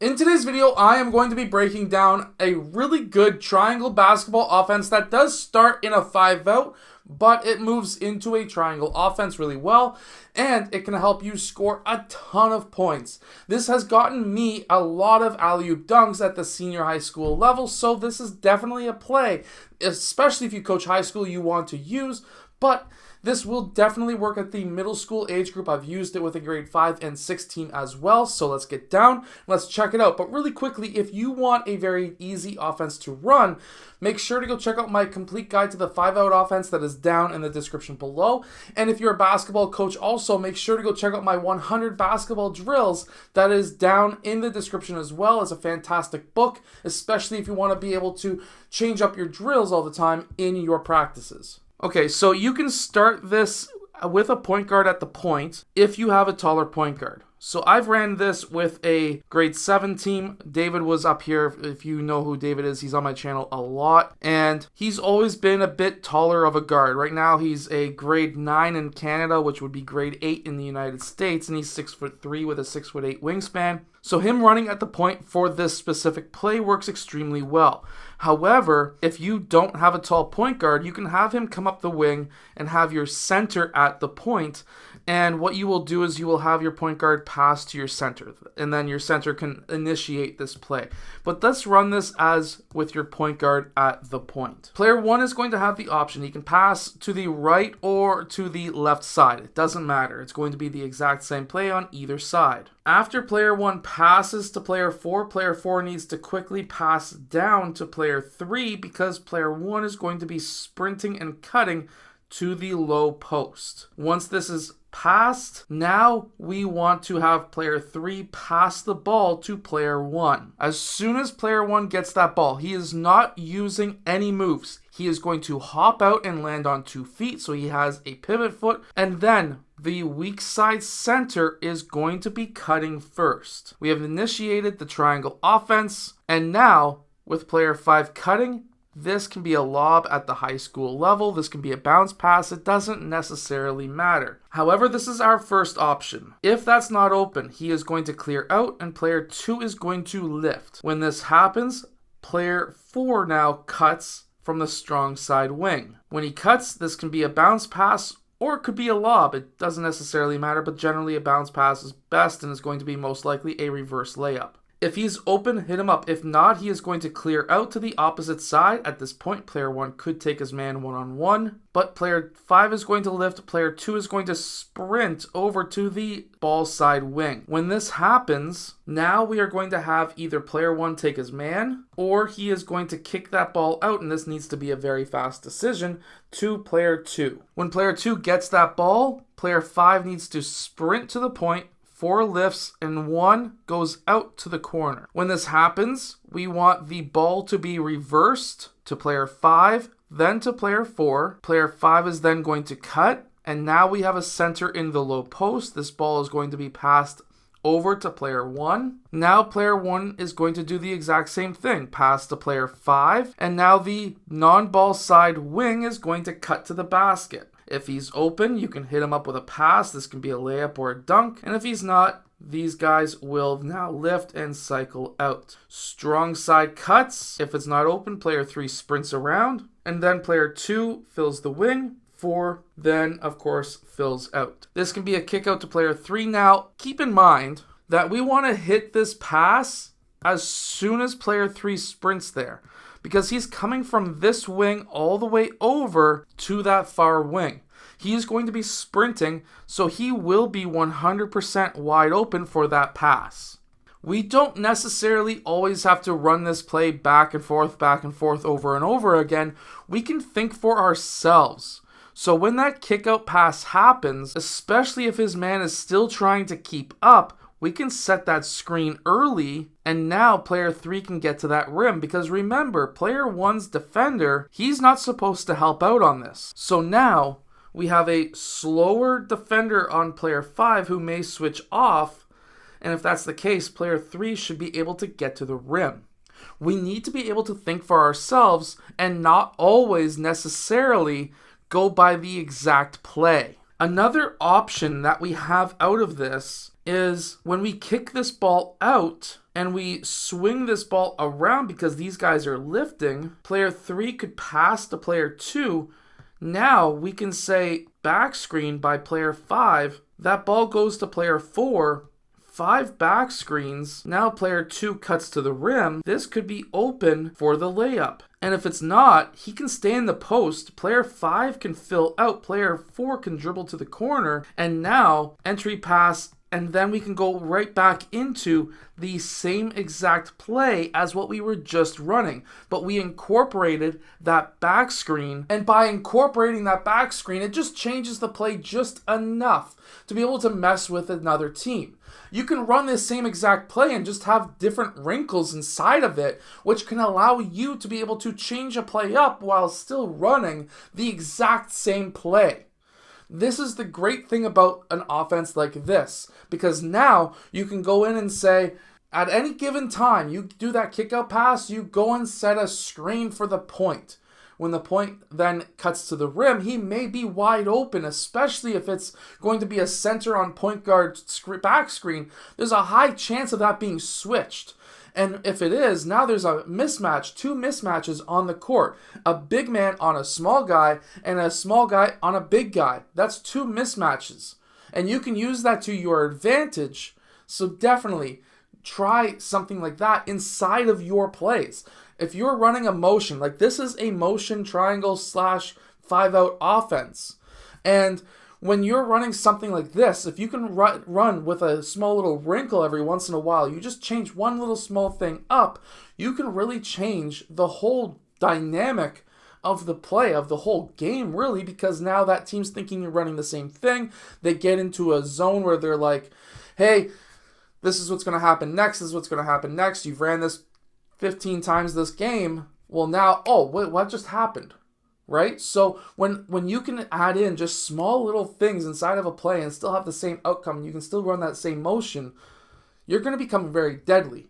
In today's video, I am going to be breaking down a really good triangle basketball offense that does start in a 5-out, but it moves into a triangle offense really well, and it can help you score a ton of points. This has gotten me a lot of alley-oop dunks at the senior high school level, so this is definitely a play, especially if you coach high school you want to use, but this will definitely work at the middle school age group. I've used it with a grade 5 and 6 team as well. So let's get down. Let's check it out. But really quickly, if you want a very easy offense to run, make sure to go check out my complete guide to the 5-out offense that is down in the description below. And if you're a basketball coach also, make sure to go check out my 100 basketball drills that is down in the description as well. It's a fantastic book, especially if you want to be able to change up your drills all the time in your practices. Okay, so you can start this with a point guard at the point if you have a taller point guard. So I've ran this with a grade 7 team. David was up here. If you know who David is, he's on my channel a lot. And he's always been a bit taller of a guard. Right now he's a grade 9 in Canada, which would be grade 8 in the United States. And he's 6'3" with a 6'8" wingspan. So him running at the point for this specific play works extremely well. However, if you don't have a tall point guard, you can have him come up the wing and have your center at the point. And what you will do is you will have your point guard pass to your center, and then your center can initiate this play. But let's run this as with your point guard at the point. Player 1 is going to have the option. He can pass to the right or to the left side. It doesn't matter. It's going to be the exact same play on either side. After player 1 passes to player 4 needs to quickly pass down to player 3 because player 1 is going to be sprinting and cutting to the low post. Once this is passed, now we want to have player 3 pass the ball to player 1. As soon as player 1 gets that ball, he is not using any moves. He is going to hop out and land on 2 feet, so he has a pivot foot, and then the weak side center is going to be cutting first. We have initiated the triangle offense, and now with player 5 cutting, this can be a lob at the high school level. This can be a bounce pass. It doesn't necessarily matter. However, this is our first option. If that's not open, he is going to clear out and player 2 is going to lift. When this happens, player 4 now cuts from the strong side wing. When he cuts, this can be a bounce pass or it could be a lob. It doesn't necessarily matter, but generally a bounce pass is best and is going to be most likely a reverse layup. If he's open, hit him up. If not, he is going to clear out to the opposite side. At this point, player 1 could take his man one-on-one, but player 5 is going to lift. Player 2 is going to sprint over to the ball side wing. When this happens, now we are going to have either player 1 take his man, or he is going to kick that ball out, and this needs to be a very fast decision, to player 2. When player 2 gets that ball, player 5 needs to sprint to the point, 4 lifts, and 1 goes out to the corner. When this happens, we want the ball to be reversed to player 5, then to player 4. Player 5 is then going to cut, and now we have a center in the low post. This ball is going to be passed over to player 1. Now player 1 is going to do the exact same thing. Pass to player 5, and now the non-ball side wing is going to cut to the basket. If he's open, you can hit him up with a pass. This can be a layup or a dunk. And if he's not, these guys will now lift and cycle out. Strong side cuts. If it's not open, player 3 sprints around. And then player 2 fills the wing. 4 then, of course, fills out. This can be a kick out to player 3. Now, keep in mind that we want to hit this pass as soon as player 3 sprints there, because he's coming from this wing all the way over to that far wing. He is going to be sprinting, so he will be 100% wide open for that pass. We don't necessarily always have to run this play back and forth, over and over again. We can think for ourselves. So when that kick-out pass happens, especially if his man is still trying to keep up, we can set that screen early, and now player 3 can get to that rim, because remember, player 1's defender, he's not supposed to help out on this. So now we have a slower defender on player 5 who may switch off, and if that's the case, player 3 should be able to get to the rim. We need to be able to think for ourselves and not always necessarily go by the exact play. Another option that we have out of this is when we kick this ball out and we swing this ball around because these guys are lifting, player 3 could pass to player 2. Now we can say back screen by player 5. That ball goes to player 4. 5 back screens. Now player 2 cuts to the rim. This could be open for the layup. And if it's not, he can stay in the post. Player 5 can fill out. Player 4 can dribble to the corner. And now entry pass, and then we can go right back into the same exact play as what we were just running. But we incorporated that back screen. And by incorporating that back screen, it just changes the play just enough to be able to mess with another team. You can run this same exact play and just have different wrinkles inside of it, which can allow you to be able to change a play up while still running the exact same play. This is the great thing about an offense like this, because now you can go in and say, at any given time, you do that kick out pass, you go and set a screen for the point. When the point then cuts to the rim, he may be wide open, especially if it's going to be a center on point guard back screen. There's a high chance of that being switched. And if it is, now there's a mismatch, 2 mismatches on the court. A big man on a small guy and a small guy on a big guy. That's 2 mismatches. And you can use that to your advantage. So definitely try something like that inside of your plays. If you're running a motion, like this is a motion triangle / 5-out offense. And when you're running something like this, if you can run with a small little wrinkle every once in a while, you just change one little small thing up, you can really change the whole dynamic of the play, of the whole game, really, because now that team's thinking you're running the same thing. They get into a zone where they're like, hey, this is what's going to happen next, this is what's going to happen next. You've ran this 15 times this game. Well, now, oh, wait, what just happened? Right? So when you can add in just small little things inside of a play and still have the same outcome, you can still run that same motion, you're going to become very deadly.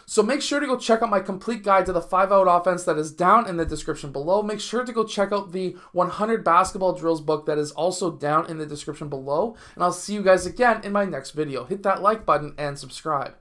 So make sure to go check out my complete guide to the 5-out offense that is down in the description below. Make sure to go check out the 100 basketball drills book that is also down in the description below. And I'll see you guys again in my next video. Hit that like button and subscribe.